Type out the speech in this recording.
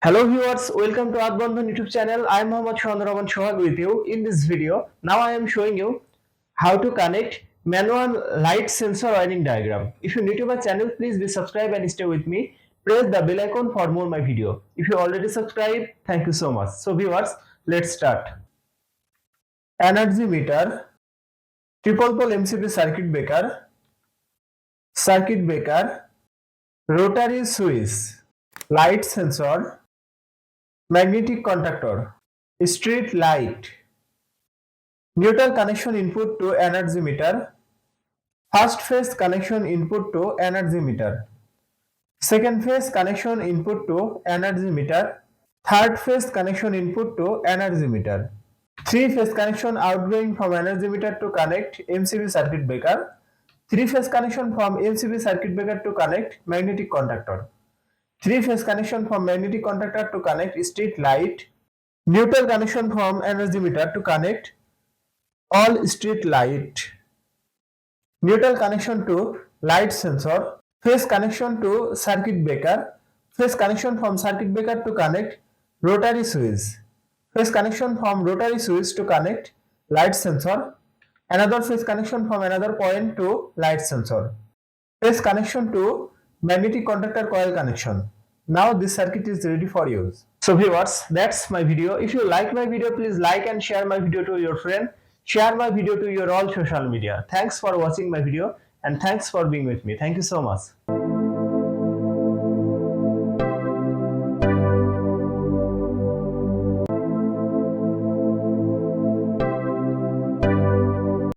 Hello viewers, welcome to Earthbondhon YouTube channel. I am Mohammad Chandraman Shohag with you. In this video, now I am showing you how to connect manual light sensor wiring diagram. If you're new to my channel, please be subscribed and stay with me. Press the bell icon for more my video. If you already subscribed, thank you so much. So viewers, let's start. Energy meter, triple pole MCB circuit breaker, rotary switch, light sensor, magnetic contactor, street light, neutral connection input to energy meter, first phase connection input to energy meter, second phase connection input to energy meter, third phase connection input to energy meter, three phase connection outgoing from energy meter to connect MCB circuit breaker, three phase connection from MCB circuit breaker to connect magnetic contactor, three phase connection from magnetic contactor to connect street light, neutral connection from energy meter to connect all street light, neutral connection to light sensor, phase connection to circuit breaker, phase connection from circuit breaker to connect rotary switch, phase connection from rotary switch to connect light sensor, another phase connection from another point to light sensor, phase connection to magnetic contactor coil connection. Now this circuit is ready for use. So viewers, that's my video. If you like my video, please like and share my video to your friend. Share my video to your all social media. Thanks for watching my video and thanks for being with me. Thank you so much.